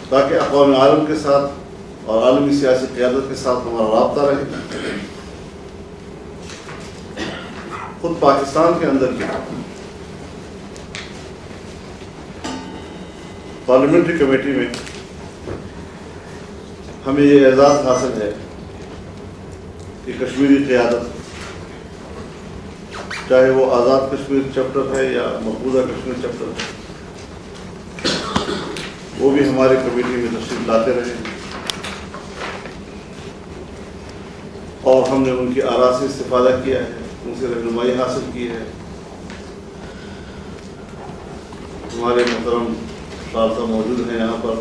تاکہ اقوام عالم کے ساتھ اور عالمی سیاسی قیادت کے ساتھ ہمارا رابطہ رہے. خود پاکستان کے اندر کی پارلیمنٹری کمیٹی میں ہمیں یہ اعزاز حاصل ہے کہ کشمیری قیادت، چاہے وہ آزاد کشمیر چیپٹر ہے یا مقبوضہ کشمیر چیپٹر ہے، وہ بھی ہماری کمیٹی میں تشریف لاتے رہے اور ہم نے ان کی آراء سے استفادہ کیا ہے، ان سے رہنمائی حاصل کی ہے. ہمارے محترم صاحب موجود ہیں یہاں پر،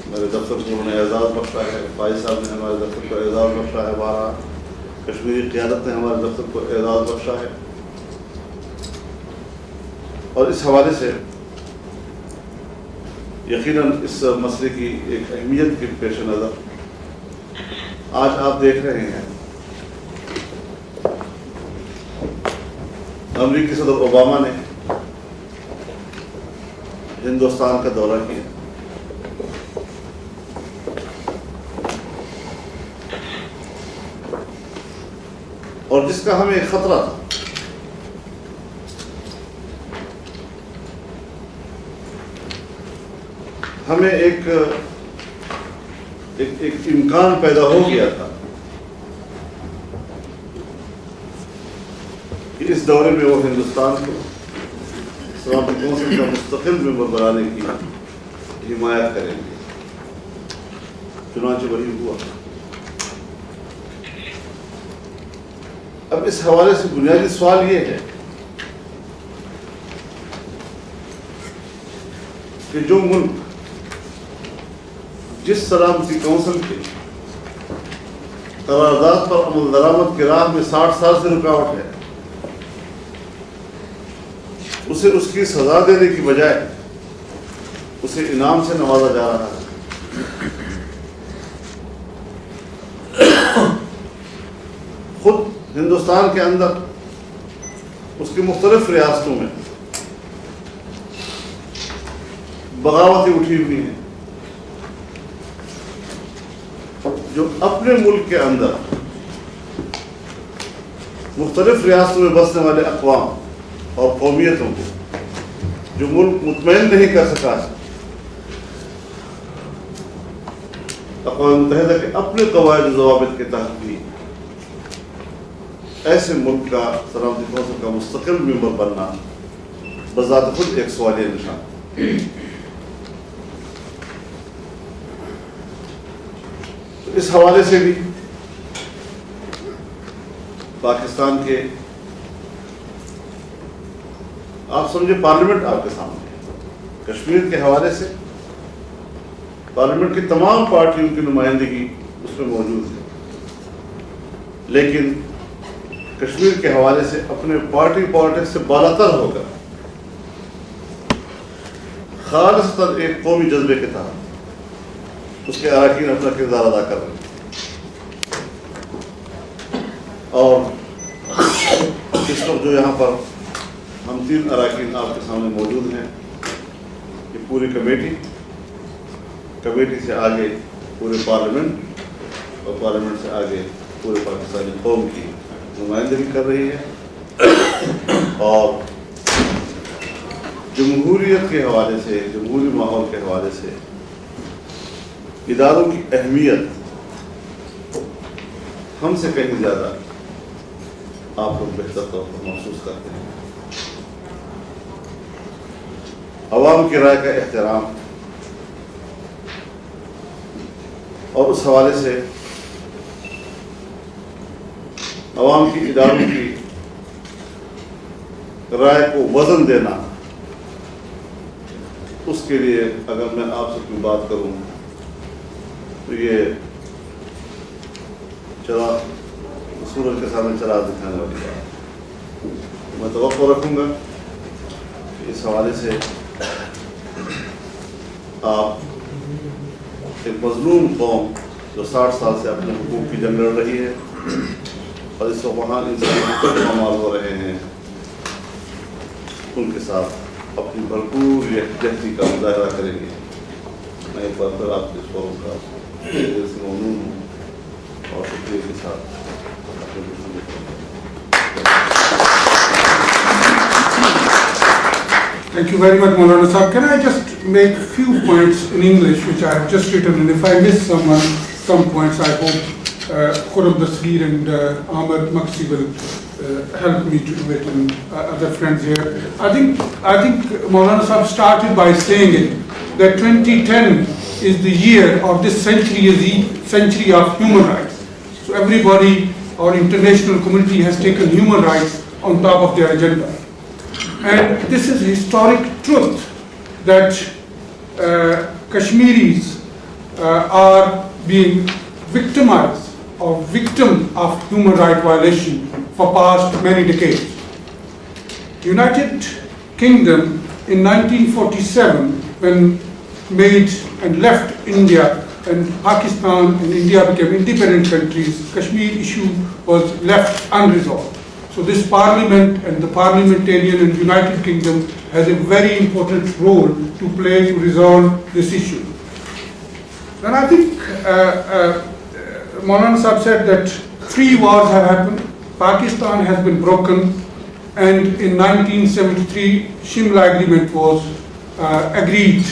میرے دفتر کو انہوں نے اعزاز بخشا ہے. فائز صاحب نے ہمارے دفتر کو اعزاز بخشا ہے، بارہ کشمیری قیادت نے ہمارے دفتر کو اعزاز بخشا ہے. اور اس حوالے سے یقیناً اس مسئلے کی ایک اہمیت کے پیش نظر آج آپ دیکھ رہے ہیں امریکی صدر اوباما نے ہندوستان کا دورہ کیا. اور جس کا ہمیں ایک خطرہ تھا، ہمیں ایک امکان پیدا ہو گیا تھا کہ اس دورے میں وہ ہندوستان کو سلامتی کونسل کا مستقل ممبر بنانے کی حمایت کریں گے. چنانچہ وہی ہوا. اب اس حوالے سے بنیادی سوال یہ ہے کہ جو ملک جس سلامتی کونسل کے قرارداد پر عمل درآمد کی راہ میں 60 سال سے رکاوٹ ہے، اسے اس کی سزا دینے کی بجائے اسے انعام سے نوازا جا رہا ہے. خود ہندوستان کے اندر اس کی مختلف ریاستوں میں بغاوتیں اٹھی ہوئی ہیں. جو اپنے ملک کے اندر مختلف ریاستوں میں بسنے والے اقوام اور قومیتوں کو جو ملک مطمئن نہیں کر سکا ہے، اقوام متحدہ کے اپنے قواعد و ضوابط کے تحت بھی ایسے ملک کا سلامتی کونسل کا مستقل ممبر بننا بذات خود ایک سوالیہ نشان. تو اس حوالے سے بھی پاکستان کے آپ سمجھے پارلیمنٹ آپ کے سامنے ہے. کشمیر کے حوالے سے پارلیمنٹ کی تمام پارٹیوں کی نمائندگی اس میں موجود ہے، لیکن کشمیر کے حوالے سے اپنے پارٹی پالیٹکس سے بالاتر ہو کر خالصتاً ایک قومی جذبے کے تحت اس کے اراکین اپنا کردار ادا کر رہے ہیں. اور اس وقت جو یہاں پر ہم 3 اراکین آپ کے سامنے موجود ہیں، یہ پوری کمیٹی سے آگے پورے پارلیمنٹ اور پارلیمنٹ سے آگے پورے پاکستانی قوم کی نمائندگی کر رہی ہے. اور جمہوریت کے حوالے سے، جمہوری ماحول کے حوالے سے اداروں کی اہمیت ہم سے کہیں زیادہ آپ لوگ بہتر طور پر محسوس کرتے ہیں. عوام کی رائے کا احترام اور اس حوالے سے عوام کی اداروں کی رائے کو وزن دینا، اس کے لیے اگر میں آپ سے کوئی بات کروں تو یہ سورج کے سامنے چراغ دکھانے والی بات. میں توقع رکھوں گا کہ اس حوالے سے آپ ایک مظلوم قوم جو 60 سال سے اپنے حقوق کی جنگ لڑ رہی ہے اور اس وقت وہاں انسانی حقوق پامال ہو رہے ہیں، ان کے ساتھ اپنی بھرپور یکجہتی کا مظاہرہ کریں گے. میں बार फिर आपके इस फोरम का ममनून हूँ और शुक्रिया के साथ Thank you very much, Maulana Sahab. Can I just make a few points in English, which I have just written, and if I miss some points, I hope Khurram Dasgir and Ahmed Maksi will help me to do it, and other friends here. I think Maulana Sahab started by saying it, that 2010 is the year, or this century is the century of human rights. So everybody, our international community has taken human rights on top of their agenda. And this is historic truth that Kashmiris are being victimized or victim of human rights violation for past many decades. United Kingdom in 1947, when made and left India, and Pakistan and India became independent countries, Kashmir issue was left unresolved. So this parliament and the parliamentarian in United Kingdom has a very important role to play to resolve this issue. And I think Maulana Sahab said that 3 wars have happened. Pakistan has been broken, and in 1973 Shimla Agreement was agreed,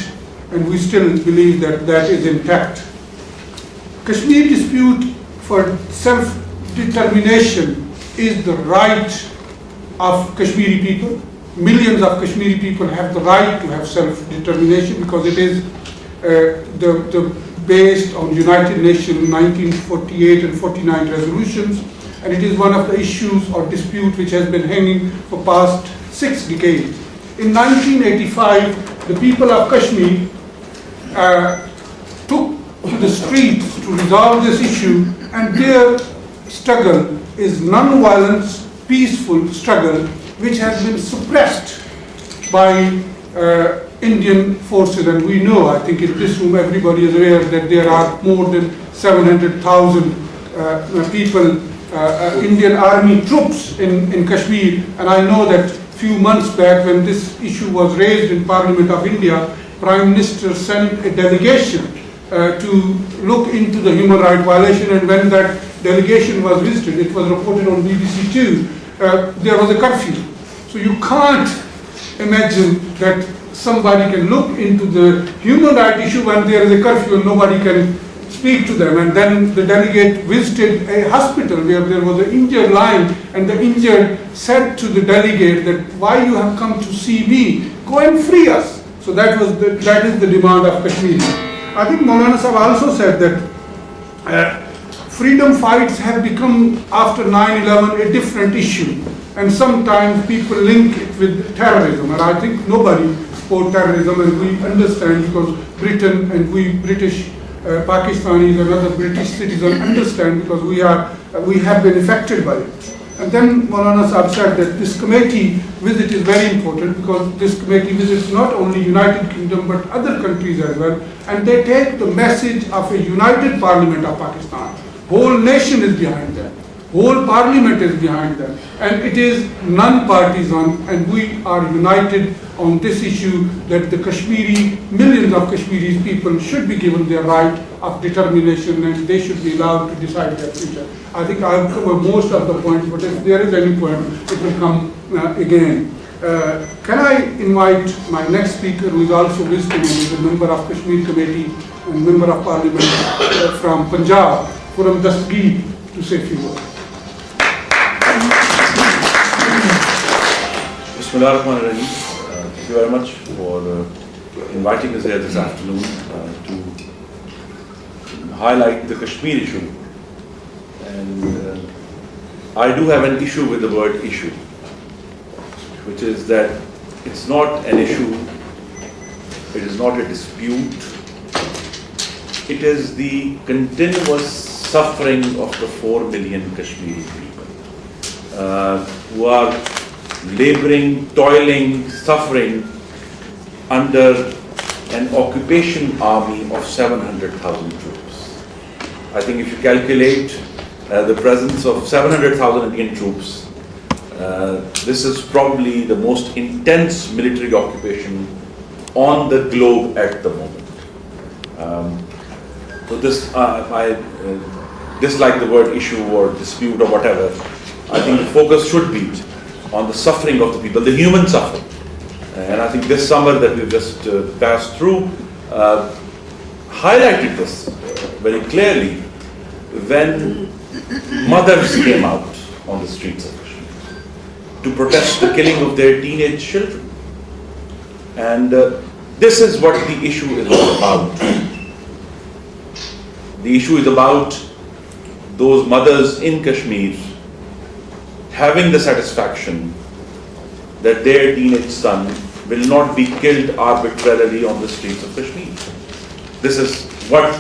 and we still believe that that is intact. Kashmir dispute for self-determination is the right of Kashmiri people. Millions of Kashmiri people have the right to have self-determination because it is based on United Nations 1948 and 49 resolutions, and it is one of the issues or dispute which has been hanging for past 6 decades. In 1985, the people of Kashmir took to the streets to resolve this issue, and their struggle is non-violent, peaceful struggle, which has been suppressed by Indian forces. And we know, I think in this room everybody is aware that there are more than 700,000 people, Indian army troops in Kashmir. And I know that few months back, when this issue was raised in Parliament of India, Prime Minister sent a delegation to look into the human rights violation, and when that delegation was visited, it was reported on BBC 2, there was a curfew. So you can't imagine that somebody can look into the human rights issue when there is a curfew and nobody can speak to them. And then the delegate visited a hospital where there was an injured lying, and the injured said to the delegate that, "Why you have come to see me? Go and free us." So that is the demand of Kashmir. I think Maulana Sahab also said that freedom fights have become, after 9/11, a different issue. And sometimes people link it with terrorism. And I think nobody supports terrorism, and we understand, because Britain and we British Pakistanis and other British citizens understand, because we have been affected by it. And then Maulana Sahab said that this committee visit is very important, because this committee visits not only United Kingdom but other countries as well, and they take the message of a united Parliament of Pakistan. Whole nation is behind them. Whole Parliament is behind them. And it is non-partisan, and we are united on this issue that the millions of Kashmiri people should be given their right of determination, and they should be allowed to decide their future. I think I have covered most of the points, but if there is any point, it will come again. Can I invite my next speaker, who is also visiting and is a member of Kashmir Committee and member of Parliament from Punjab, Khurram Dasgir, to say a few words. Bismillahirrahmanirrahim. Thank you very much for inviting us here this afternoon to highlight the Kashmir issue. And I do have an issue with the word issue, which is that it's not an issue, it is not a dispute, it is the continuous suffering of the 4 million Kashmiri people who are laboring, toiling, suffering under an occupation army of 700,000 troops. I think if you calculate the presence of 700,000 Indian troops, this is probably the most intense military occupation on the globe at the moment. So this, I dislike the word issue or dispute or whatever. I think the focus should be on the suffering of the people, the human suffering. And I think this summer that we've just passed through highlighted this very clearly when mothers came out on the streets of Kashmir to protest the killing of their teenage children. And this is what the issue is all about. The issue is about those mothers in Kashmir having the satisfaction that their teenage son will not be killed arbitrarily on the streets of Kashmir. This is what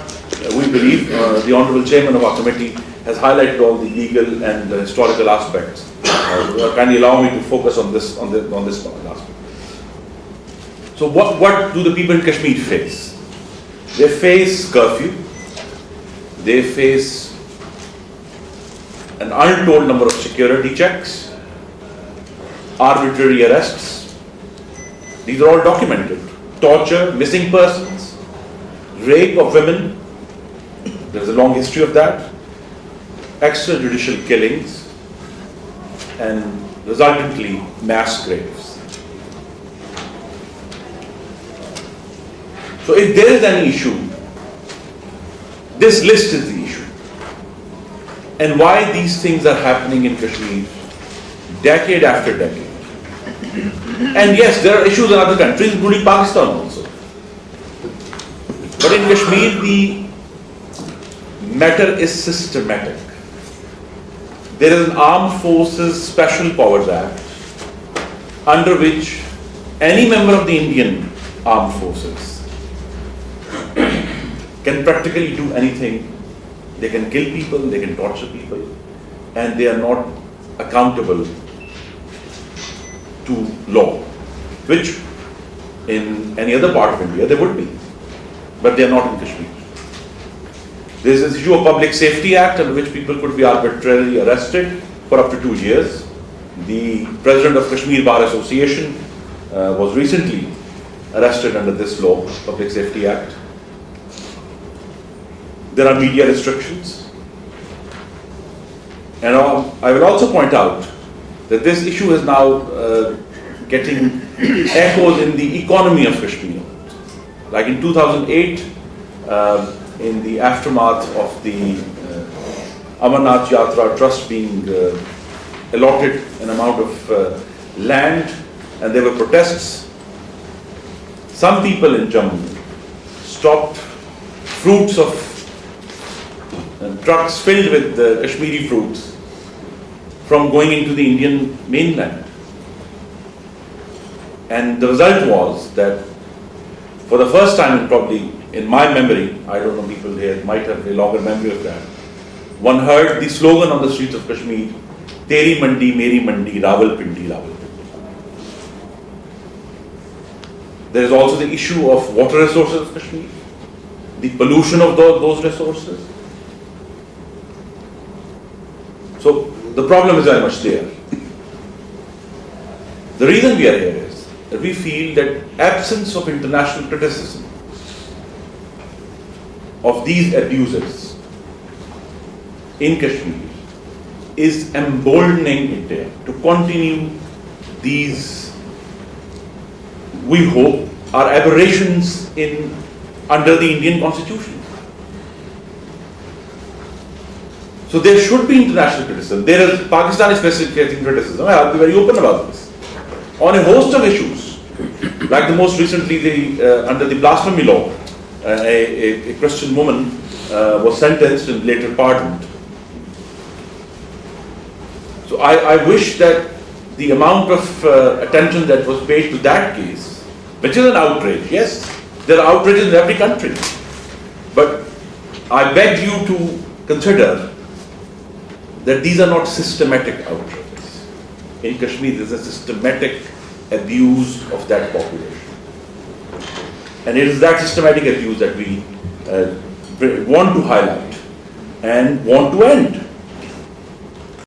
we believe. The Honorable Chairman of our committee has highlighted all the legal and historical aspects. Kindly allow me to focus on this aspect. So what do the people in Kashmir face? They face curfew. They face an untold number of security checks, arbitrary arrests. These are all documented. Torture, missing persons, rape of women. There's a long history of that. Extrajudicial killings, and resultantly mass graves. So if there is an issue, this list is the issue. And why these things are happening in Kashmir decade after decade. And yes, there are issues in other countries, including Pakistan also. But in Kashmir, the matter is systematic. There is an Armed Forces Special Powers Act under which any member of the Indian Armed Forces can practically do anything. They can kill people, they can torture people, and they are not accountable to law, which in any other part of India they would be, but they are not in Kashmir. There is this issue of Public Safety Act under which people could be arbitrarily arrested for up to 2 years. The President of Kashmir Bar Association was recently arrested under this law, Public Safety Act. There are media restrictions. And I will also point out that this issue is now getting echoes in the economy of Kashmir. Like in 2008, in the aftermath of the Amarnath Yatra Trust being allotted an amount of land, and there were protests, some people in Jammu stopped fruits of trucks filled with Kashmiri fruits from going into the Indian mainland. And the result was that for the first time, and probably in my memory, I don't know, people here might have a longer memory of that, one heard the slogan on the streets of Kashmir, Teri Mandi, Meri Mandi, Rawalpindi, Rawalpindi. There is also the issue of water resources of Kashmir, the pollution of those resources. So the problem is very much there. The reason we are here is that we feel that absence of international criticism of these abuses in Kashmir is emboldening India to continue these, we hope, are aberrations under the Indian Constitution. So there should be international criticism. Pakistan is facing criticism. I'll be very open about this. On a host of issues, like the most recently, under the blasphemy law, a Christian woman was sentenced and later pardoned. So I wish that the amount of attention that was paid to that case, which is an outrage, yes, there are outrages in every country, but I beg you to consider that these are not systematic outrages. In Kashmir, there is a systematic abuse of that population. And it is that systematic abuse that we want to highlight and want to end.